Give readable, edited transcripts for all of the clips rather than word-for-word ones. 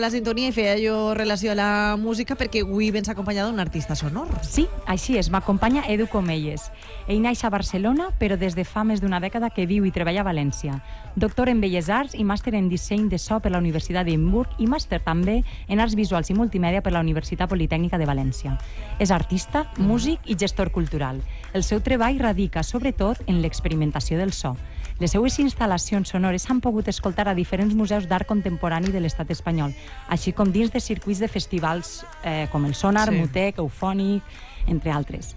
la sintonia i feia jo relació a la música perquè avui vens acompanyada d'un artista sonor. Sí, així és, m'acompanya Edu Comelles. Ell naix a Barcelona, però des de fa més d'una dècada que viu i treballa a València. Doctor en Belles Arts i màster en disseny de so per la Universitat d'Edimburg i màster també en arts visuals i multimèdia per la Universitat Politècnica de València. És artista, músic i gestor cultural. El seu treball radica sobretot en l'experimentació del so. Les seues instal·lacions sonores s'han pogut escoltar a diferents museus d'art contemporani de l'estat espanyol, així com dins de circuits de festivals com el Sonar, Mutec, Eufònic, entre altres.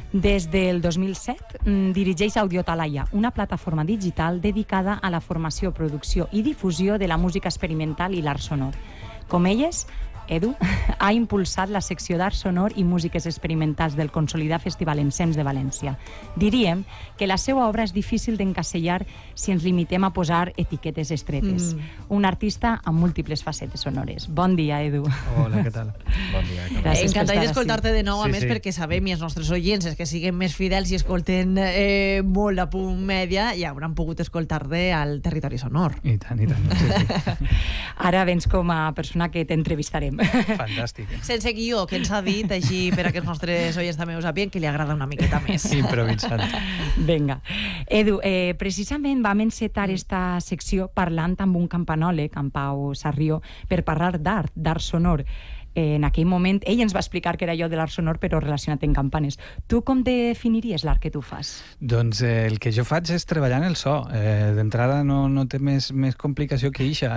Des del 2007 dirigeix Audiotalaia, una plataforma digital dedicada a la formació, producció i difusió de la música experimental i l'art sonor. Comelles, Edu, ha impulsat la secció d'art sonor i músiques experimentals del consolidat Festival Ensems de València. Diríem que la seva obra és difícil d'encasellar si ens limitem a posar etiquetes estretes. Un artista amb múltiples facetes sonores. Bon dia, Edu. Hola, què tal? Bon dia. Encantat d'escoltar-te de nou, a més, perquè sabem, i els nostres oients, que siguin més fidels i escolten molt a Punt Mèdia, ja hauran pogut escoltar-te al Territori Sonor. I tant, i tant. Sí. Ara vens com a persona que t'entrevistarem. Fantàstic. Sense guió, que ens ha dit, així per a que els nostres oients també ho sàpien, que li agrada una miqueta més. Improvisant. Vinga. Edu, precisament vam encetar esta secció parlant amb un campanòleg, en Pau Sarrió, per parlar d'art sonor. En aquell moment, ell ens va explicar que era allò de l'art sonor, però relacionat amb campanes. Tu com definiries l'art que tu fas? Doncs el que jo faig és treballar en el so. D'entrada no té més complicació que això.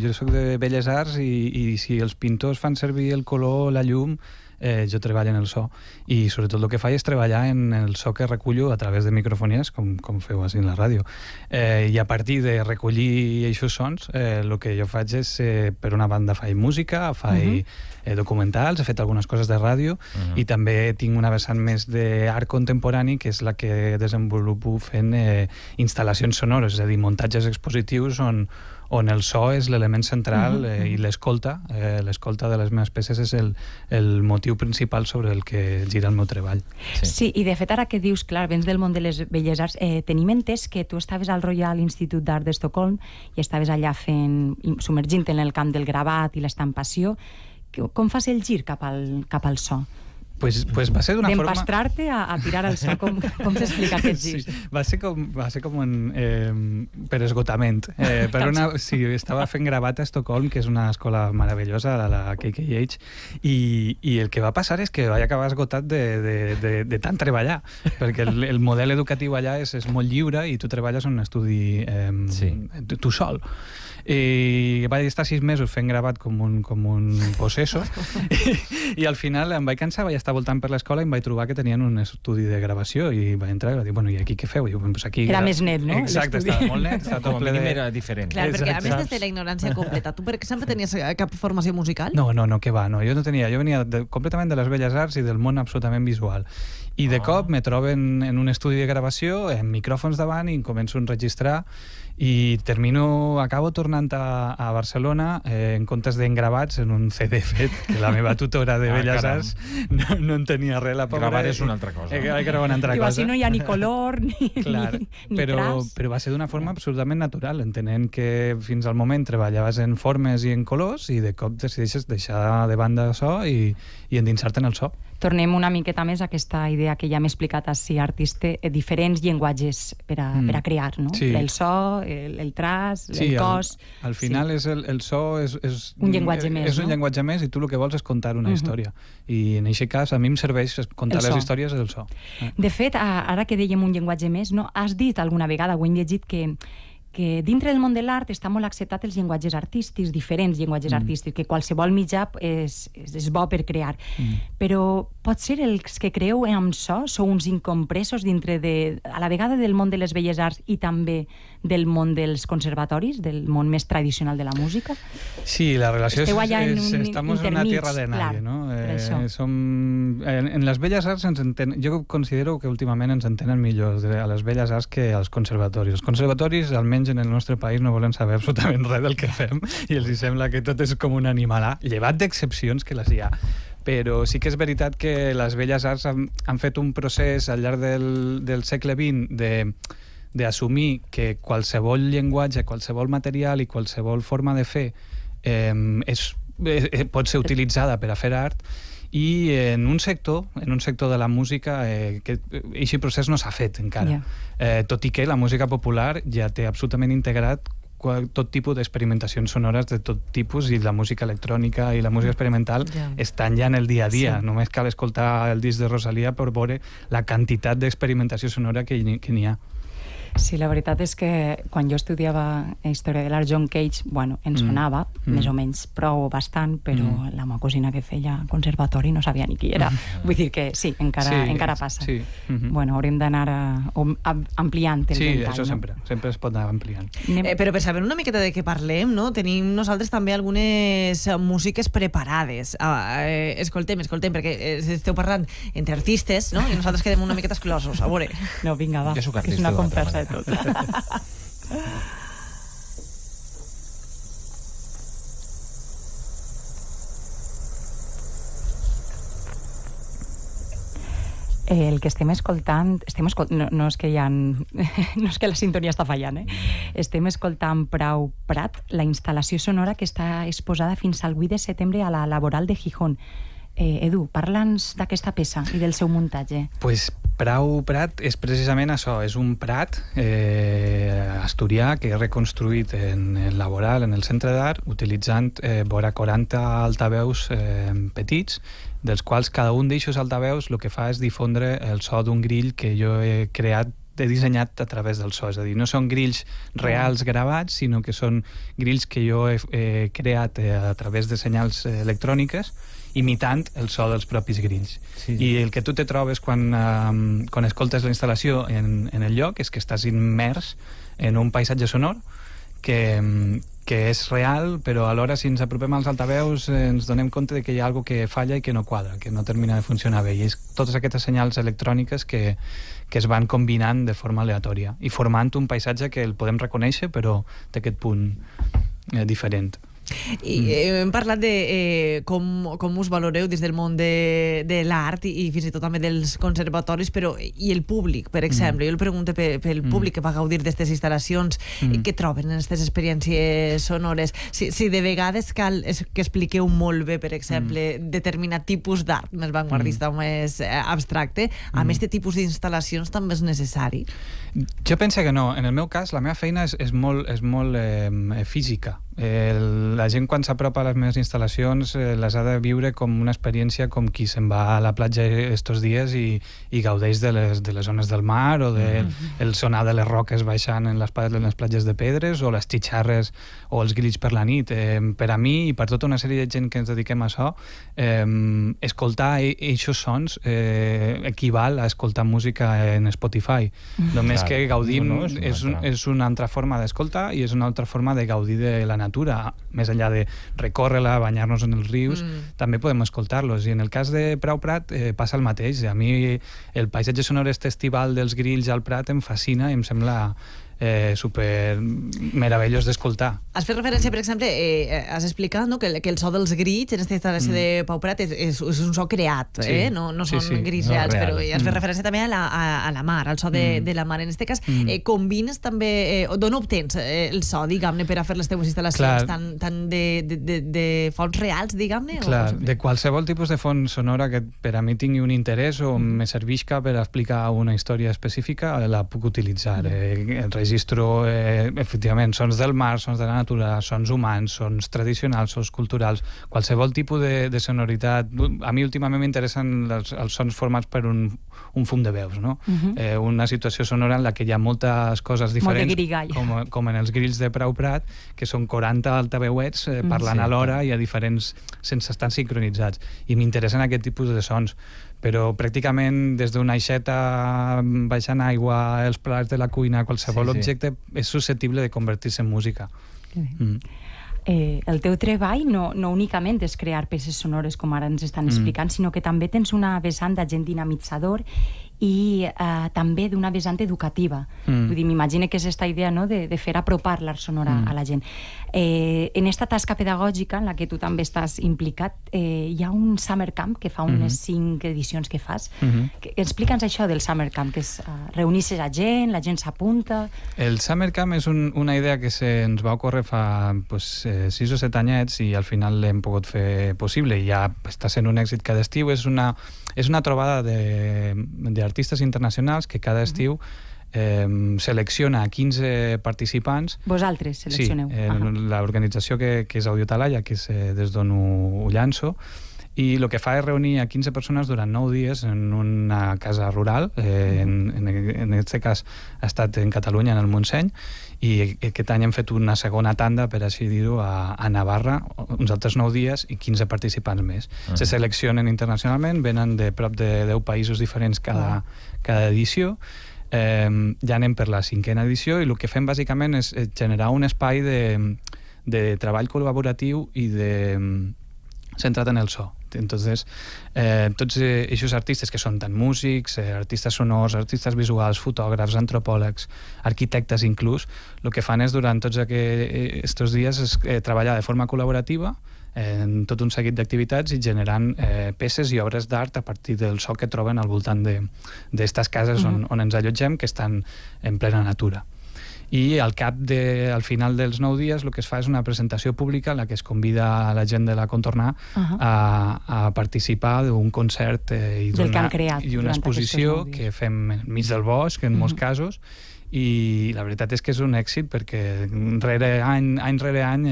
Jo soc de Belles Arts i si els pintors fan servir el color, la llum, jo treballo en el so. I sobretot el que faig és treballar en el so que recullo a través de microfonies, com feu així en la ràdio. I a partir de recollir aquests sons, el que jo faig és, per una banda, faig música, faig documentals, he fet algunes coses de ràdio i també tinc una vessant més d'art contemporani, que és la que desenvolupo fent instal·lacions sonores, és a dir, muntatges expositius on el so és l'element central i l'escolta de les meves peces és el motiu principal sobre el que gira el meu treball. Sí, i de fet ara que dius, clar, vens del món de les belles arts, tenim entès que tu estaves al Royal Institute d'Art d'Estocolm i estaves allà submergint en el camp del gravat i l'estampació. Com fas el gir cap al so? Pues va ser d'una forma... D'empastrar-te a tirar al so, com s'explica aquest gir? Sí, va ser com per esgotament. Estava fent gravat a Estocolm, que és una escola meravellosa, la KKH, i el que va passar és que vaig acabar esgotat de tant treballar, perquè el model educatiu allà és molt lliure i tu treballes en un estudi tu sol. I vaig estar 6 mesos fent gravat com un possesso i al final em vaig cansar, vaig estar voltant per l'escola i em vaig trobar que tenien un estudi de gravació i vaig entrar i vaig dir, bueno, i aquí què feu? Aquí era més net, no? Exacte, estava molt net, estava tot ple de... era diferent. Clar, perquè a més de la ignorància completa, tu per exemple tenies cap formació musical? No, que va, jo no tenia, jo venia completament de les belles arts i del món absolutament visual. I de cop me troben en un estudi de gravació, amb micròfons davant, i començo a enregistrar i acabo tornant a Barcelona en comptes d'engravats en un CD fet, que la meva tutora de Belles Arts no en tenia res, la pobra. Gravar és una altra cosa. Gravar una altra cosa. Així no hi ha ni color, ni tras. Però va ser d'una forma absolutament natural, entenent que fins al moment treballaves en formes i en colors i de cop decideixes deixar de banda so i endinsar-te en el so. Tornem una miqueta més a aquesta idea que ja m'he explicat així, artista, diferents llenguatges per a crear, no? Sí. El so, el tras, el cos... Al final el so és un llenguatge més, és un llenguatge més i tu el que vols és contar una història. I en aquest cas a mi em serveix contar les històries del so. De fet, ara que dèiem un llenguatge més, no? Has dit alguna vegada, ho hem llegit, que dintre del món de l'art està molt acceptat els llenguatges artístics, diferents llenguatges artístics, que qualsevol mitjà és bo per crear. Però potser els que creu en so sou uns incompresos dintre a la vegada del món de les belles arts i també del món dels conservatoris, del món més tradicional de la música? Sí, la relació estamos en una tierra de nadie, ¿no? En les belles arts jo considero que últimament ens entenen millor a les belles arts que als conservatoris. Els conservatoris, almenys en el nostre país, no volen saber absolutament res del que fem i els sembla que tot és com un animalà, llevat d'excepcions que les hi ha. Però sí que és veritat que les belles arts han fet un procés al llarg del segle XX d'assumir que qualsevol llenguatge, qualsevol material i qualsevol forma de fer és pot ser utilitzada per a fer art, i en un sector de la música, que aquest procés no s'ha fet encara. Tot i que la música popular ja té absolutament integrat tot tipus d'experimentacions sonores de tot tipus, i la música electrònica i la música experimental estan ja en el dia a dia. Només cal escoltar el disc de Rosalía per veure la quantitat d'experimentació sonora que n'hi ha. Sí, la veritat és que quan jo estudiava història de l'art, John Cage, bueno, ens sonava, més o menys prou bastant, però la meva cosina que feia conservatori no sabia ni qui era. Vull dir que sí, encara passa. Bueno, haurem d'anar ampliant el ventall. Sí, això sempre es pot anar ampliant. Però per saber una miqueta de què parlem, no? Tenim nosaltres també algunes músiques preparades. Escoltem, perquè esteu parlant entre artistes, no? I nosaltres quedem una miqueta exclosos, a veure. No, vinga, va, que és una conversa de tot. El que estem escoltant no és que la sintonia està fallant, estem escoltant Prou Prat, la instal·lació sonora que està exposada fins al 8 de setembre a la Laboral de Gijón. Edu, parla'ns d'aquesta peça i del seu muntatge. Pues Prou Prat és precisament això, és un prat asturià que és reconstruït en el Laboral, en el centre d'art, utilitzant vora 40 altaveus petits, dels quals cada un d'eixos altaveus el que fa és difondre el so d'un grill que jo he dissenyat a través del so. És a dir, no són grills reals gravats, sinó que són grills que jo he creat a través de senyals electròniques, imitant el so dels propis grills. I el que tu te trobes quan escoltes la instal·lació en el lloc és que estàs immers en un paisatge sonor que és real, però alhora si ens apropem als altaveus ens donem compte que hi ha alguna que falla i que no quadra, que no termina de funcionar bé. I és totes aquestes senyals electròniques que es van combinant de forma aleatòria i formant un paisatge que el podem reconèixer, però té aquest punt diferent. I hem parlat de com us valoreu des del món de l'art i fins i tot també dels conservatoris, però i el públic, per exemple? Jo el pregunto pel públic que va gaudir d'aquestes instal·lacions, què troben en aquestes experiències sonores? Si de vegades cal que expliqueu molt bé, per exemple, determinat tipus d'art més vanguardista o més abstracte, amb aquest tipus d'instal·lacions també és necessari? Jo penso que no. En el meu cas, la meva feina és molt física. La gent quan s'apropa a les meves instal·lacions les ha de viure com una experiència com qui se'n va a la platja estos dies i gaudeix de les zones del mar o del sonar de les roques baixant en les platges de pedres o les xitxarres o els grills per la nit. Per a mi i per tota una sèrie de gent que ens dediquem a això, escoltar aquests sons equival a escoltar música en Spotify. Només que gaudim és una altra forma d'escoltar i és una altra forma de gaudir de la natura, més enllà de recórrer-la, banyar-nos en els rius, també podem escoltar-los. I en el cas de Prou Prat passa el mateix. A mi el paisatge sonor estival dels grills al Prat em fascina i em sembla super meravellós d'escoltar. Has fet referència, per exemple, has explicat que el so dels grills en aquesta instal·lació de Pau Prat és un so creat, no són grills reals, però has fet referència també a la mar, al so de la mar. En aquest cas, combines també, d'on obtens el so, diguem-ne, per a fer les teves instal·lacions, tant de fonts reals, diguem-ne? Clar, de qualsevol tipus de font sonora que per a mi tingui un interès o me servisca per explicar una història específica, la puc utilitzar. Registro, efectivament, sons del mar, sons de la natura, sons humans, sons tradicionals, sons culturals, qualsevol tipus de sonoritat. A mi últimament m'interessen els sons formats per un fum de veus, no? Una situació sonora en la que hi ha moltes coses diferents, com en els grills de Prou Prat, que són 40 altaveuets parlant alhora i a diferents, sense estar sincronitzats. I m'interessen aquest tipus de sons. Però pràcticament des d'una aixeta baixant aigua, els plats de la cuina, qualsevol objecte és susceptible de convertir-se en música. El teu treball no únicament és crear peces sonores, com ara ens estan explicant, sinó que també tens una vessant d'agent dinamitzador i també d'una vessant educativa. Vull dir, m'imagino que és aquesta idea, no?, de fer apropar l'art sonora a la gent. En esta tasca pedagògica en la que tu també estàs implicat, hi ha un Summer Camp que fa unes 5 edicions que fas. Explica'ns això del Summer Camp, que és reunir-se la gent s'apunta... El Summer Camp és una idea que ens va ocórrer fa 6 o 7 anyets i al final l'hem pogut fer possible i ja està sent un èxit cada estiu. És una trobada d'artistes internacionals que cada estiu selecciona 15 participants. Vosaltres seleccioneu? Sí, l'organització que és Audiotalaia, que és des d'on ho llanço, i el que fa és reunir a 15 persones durant 9 dies en una casa rural, en aquest cas ha estat en Catalunya, en el Montseny, i aquest any hem fet una segona tanda, per així dir-ho, a Navarra, uns altres 9 dies i 15 participants més. Se seleccionen internacionalment, venen de prop de 10 països diferents cada edició. Ja anem per la 5a edició i el que fem bàsicament és generar un espai de treball col·laboratiu i centrat en el so. Entonces, tots aquests artistes que són tant músics, artistes sonors, artistes visuals, fotògrafs, antropòlegs, arquitectes inclús, el que fan és durant tots aquests dies és treballar de forma col·laborativa en tot un seguit d'activitats i generant peces i obres d'art a partir del so que troben al voltant d'estes cases on ens allotgem, que estan en plena natura. I al final dels 9 dies el que es fa és una presentació pública en la que es convida a la gent de la Contornar a participar d'un concert i una exposició que fem enmig del bosc, en molts casos, i la veritat és que és un èxit perquè any rere any,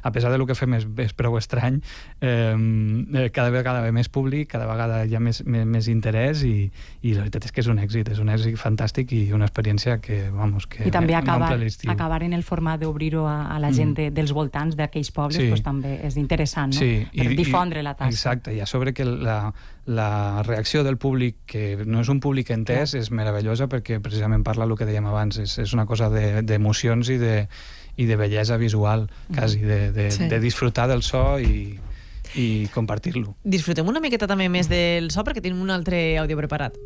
a pesar del que fem és prou estrany, cada vegada més públic, cada vegada hi ha més interès i la veritat és que és un èxit fantàstic i una experiència que i també acabar en el format d'obrir-ho a la gent dels voltants d'aquells pobles també és interessant, no? Per difondre la tasca. Exacte, i a sobre que la reacció del públic, que no és un públic entès, és meravellosa perquè precisament parla el que dèiem abans, és una cosa d'emocions i de bellesa visual, quasi, de disfrutar del so i compartir-lo. Disfrutem una miqueta també més del so perquè tenim un altre àudio preparat.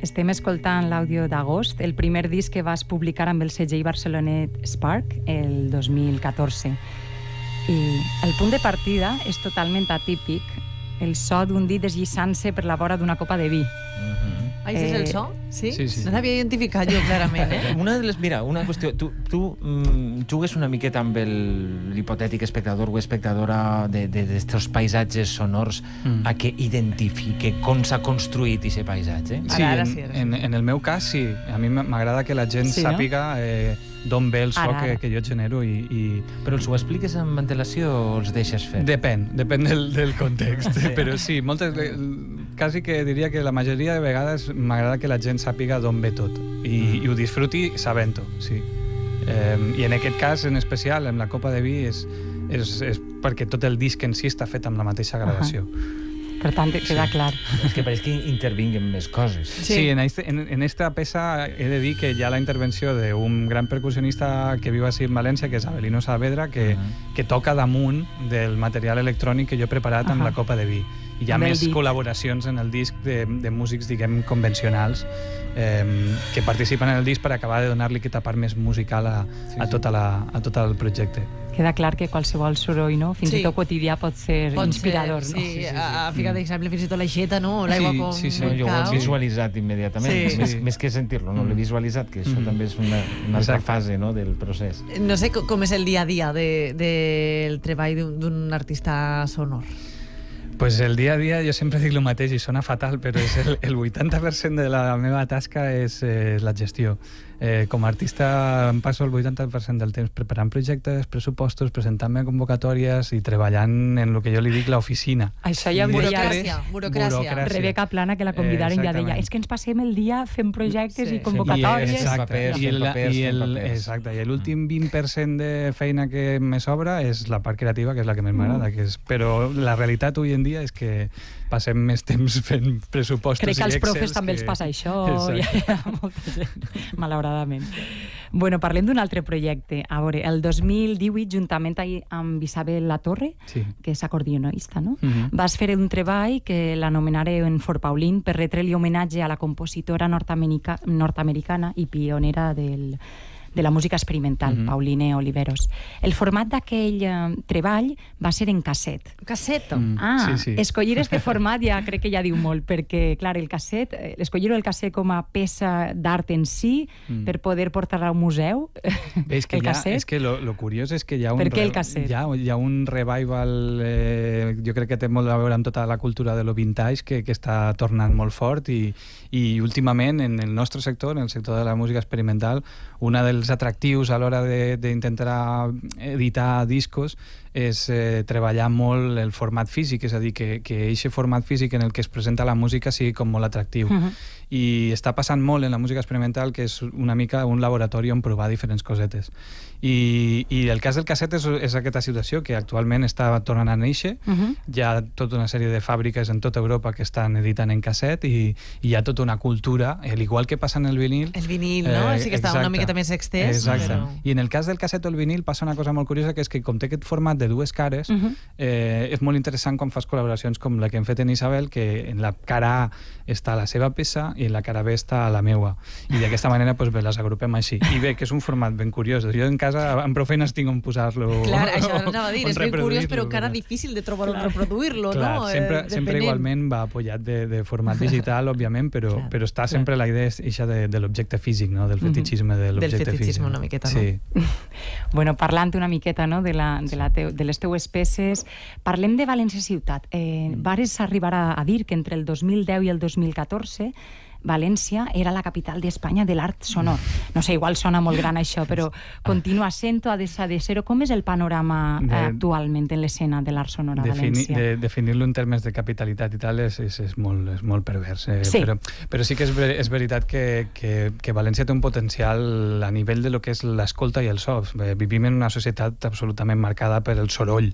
Estem escoltant l'àudio d'Agost, el primer disc que vas publicar amb el segell barcelonet Spark el 2014. I el punt de partida és totalment atípic, el so d'un dit deslliçant-se per la vora d'una copa de vi. Això és el so? Sí? Sí. No t'havia identificat jo, clarament, Mira, una qüestió. Tu jugues una miqueta amb l'hipotètic espectador o espectadora d'estos paisatges sonors a que identifique com s'ha construït aquest paisatge? Sí, en el meu cas, sí. A mi m'agrada que la gent sàpiga d'on ve el so que jo genero. Però els ho expliques amb antelació o els deixes fer? Depèn del context. Però sí, quasi que diria que la majoria de vegades m'agrada que la gent sàpiga d'on ve tot i ho disfruti sabent-ho, sí. I en aquest cas, en especial, amb la copa de vi, és perquè tot el disc en si està fet amb la mateixa gradació. Per tant, queda clar. És que pareix que intervinguen més coses. Sí, en esta peça he de dir que hi ha la intervenció d'un gran percussionista que viu així en València, que és Avelino Saavedra, que toca damunt del material electrònic que jo he preparat amb la copa de vi. I hi ha més col·laboracions en el disc de músics, diguem, convencionals que participen en el disc per acabar de donar-li aquesta part més musical a tot el projecte. Queda clar que qualsevol soroll, no? Fins i tot quotidià pot ser inspirador, no? Sí, a ficar d'exemple fins i tot l'aixeta, no? L'aigua com jo ho he visualitzat immediatament, més que sentir-lo, no? L'he visualitzat, que això també és una altra fase del procés. No sé com és el dia a dia del treball d'un artista sonor. Pues el dia a dia jo sempre dic el mateix i sona fatal, però és el 80% de la meva tasca és la gestió. Com a artista em passo el 80% del temps preparant projectes, pressupostos, presentant-me a convocatòries i treballant en el que jo li dic l'oficina. Això ja Burocràcia. Rebeca Plana, que la convidaren, ja deia, és que ens passem el dia fent projectes i convocatòries. Exacte, i l'últim 20% de feina que me sobra és la part creativa, que és la que més m'agrada. Però la realitat avui en dia és que passem més temps fent pressupostos i Crec que als profes també els passa això, molta gent, malauradament. Bueno, parlem d'un altre projecte. A veure, el 2018, juntament amb Isabel Latorre, que és acordionista, no? Vas fer un treball que l'anomenaren For Pauline per retre-li homenatge a la compositora nord-americana i pionera de la música experimental, Pauline Oliveros. El format d'aquell treball va ser en casset. Casset? Escollir este format ja crec que ja diu molt, perquè, clar, el casset, escollir el casset com a peça d'art en si, per poder portar-la a un museu, és que lo curiós és que hi ha un revival, jo crec que té molt a veure amb tota la cultura de lo vintage, que està tornant molt fort, i últimament en el nostre sector, en el sector de la música experimental, una dels atractius a l'hora d'intentar editar discos és treballar molt el format físic, és a dir, que aquest format físic en el que es presenta la música sigui com molt atractiu. I està passant molt en la música experimental, que és una mica un laboratori on provar diferents cosetes. I el cas del casset és aquesta situació, que actualment està tornant a néixer. Hi ha tota una sèrie de fàbriques en tota Europa que estan editant en casset i hi ha tota una cultura, igual que passa en el vinil. El vinil, no? Sí que està una miqueta més extès. Exacte. I en el cas del casset o el vinil passa una cosa molt curiosa, que és que com té aquest format de dues cares, és molt interessant quan fas col·laboracions com la que hem fet en Isabel, que en la cara A està la seva peça i en la cara B està la meua. I d'aquesta manera les agrupem així. I bé, que és un format ben curiós. Jo en casa amb prou feines tinc on posar-lo. Clar, això anava a dir, és ben curiós, però encara difícil de trobar on reproduir-lo, no? Sempre igualment va apoyat de format digital, òbviament, però està sempre la idea de l'objecte físic, del fetichisme de l'objecte físic. Del fetichisme una miqueta, no? Sí. Bueno, parlant una miqueta de les teues peces, parlem de València ciutat. Vares arribar a dir que entre el 2010 i el 2014 València era la capital d'Espanya de l'art sonor. No sé, igual sona molt gran això, però continua sent-ho, ha de ser-ho. Com és el panorama actualment en l'escena de l'art sonor a València? Definir-lo en termes de capitalitat i tal és molt pervers. Però sí que és veritat que València té un potencial a nivell de lo que és l'escolta i el so. Vivim en una societat absolutament marcada per el soroll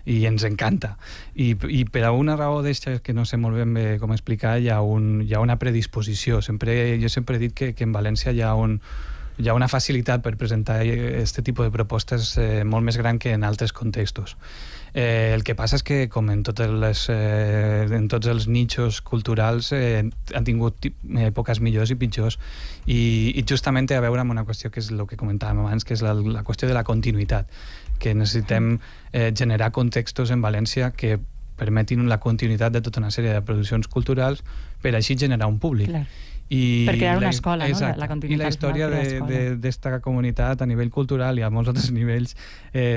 i ens encanta. I per alguna raó d'esta, que no sé molt ben bé com explicar, hi ha una predisposició. Jo sempre he dit que en València hi ha una facilitat per presentar aquest tipus de propostes molt més gran que en altres contextos. El que passa és que, com en tots els nichos culturals, han tingut èpoques millors i pitjors, i justament té a veure amb una qüestió que és el que comentàvem abans, que és la qüestió de la continuïtat, que necessitem generar contextos en València que permetin la continuïtat de tota una sèrie de produccions culturals per així generar un públic. Clar. Per crear una escola, no? La continuïtat. I la història d'esta comunitat a nivell cultural i a molts altres nivells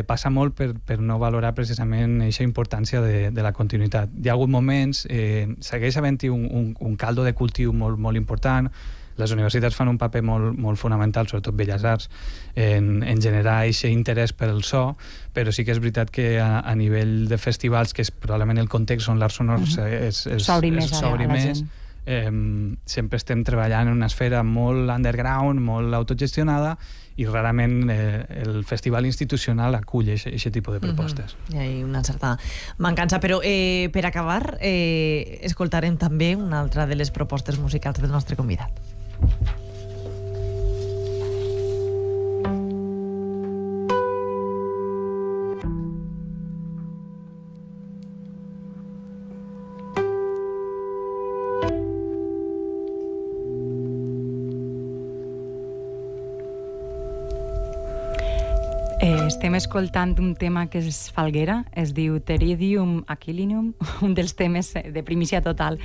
passa molt per no valorar precisament aquesta importància de la continuïtat. Hi ha hagut moments, segueix havent-hi un caldo de cultiu molt important. Les universitats fan un paper molt fonamental, sobretot Belles Arts, en generar aquest interès per el so, però sí que és veritat que a nivell de festivals, que és probablement el context on l'art sonor s'obri més, sempre estem treballant en una esfera molt underground, molt autogestionada, i rarament el festival institucional acull aquest tipus de propostes. Hi ha una certa mancança, però per acabar escoltarem també una altra de les propostes musicals del nostre convidat. Estem escoltant un tema que és falguera, es diu Pteridium Aquilinium, un dels temes de primícia total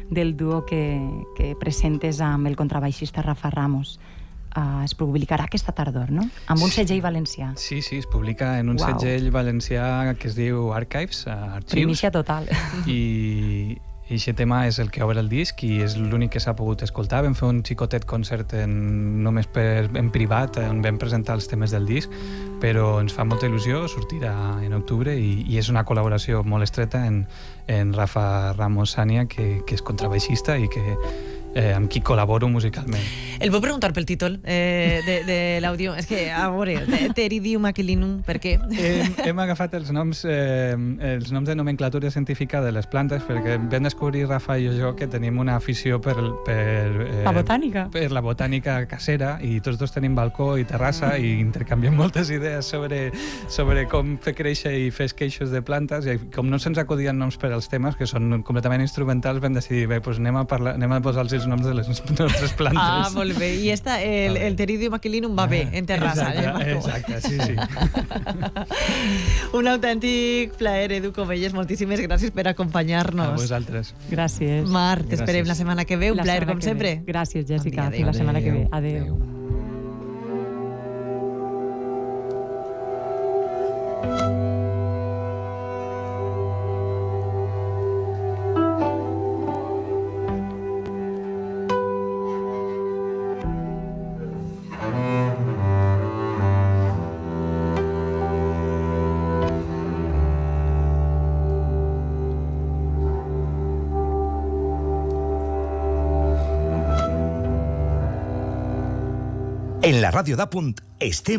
del duo que presentes amb el contrabaixista Rafa Ramos. Es publicarà aquesta tardor, no? Amb un segell valencià. Sí, es publica en un segell valencià que es diu Archives, Arxius. Primícia total. I I aquest tema és el que obre el disc i és l'únic que s'ha pogut escoltar. Vam fer un xicotet concert només en privat, on vam presentar els temes del disc, però ens fa molta il·lusió, sortirà en octubre i és una col·laboració molt estreta en Rafa Ramos Sania, que és contrabaixista i amb qui col·laboro musicalment. El puc preguntar pel títol de l'àudio? És que, a veure, Pteridium aquilinum, per què? Hem agafat els noms de nomenclatura científica de les plantes perquè vam descobrir, Rafa i jo, que tenim una afició per la botànica. Per la botànica casera, i tots dos tenim balcó i terrassa i intercanviem moltes idees sobre com fer créixer i fer esqueixos de plantes, i com no se'ns acudien noms per als temes, que són completament instrumentals, vam decidir, bé, doncs anem a posar els noms de les nostres plantes. Ah, molt bé. I el Pteridium aquilinum va bé, en terrassa. Exacte, sí. Un autèntic plaer, Edu Comelles. Moltíssimes gràcies per acompanyar-nos. A vosaltres. Gràcies. Marc, t'esperem la setmana que ve. Un plaer, com sempre. Gràcies, Jessica. Bon dia, Fins la setmana que ve. Adéu. En la ràdio d'Apunt estem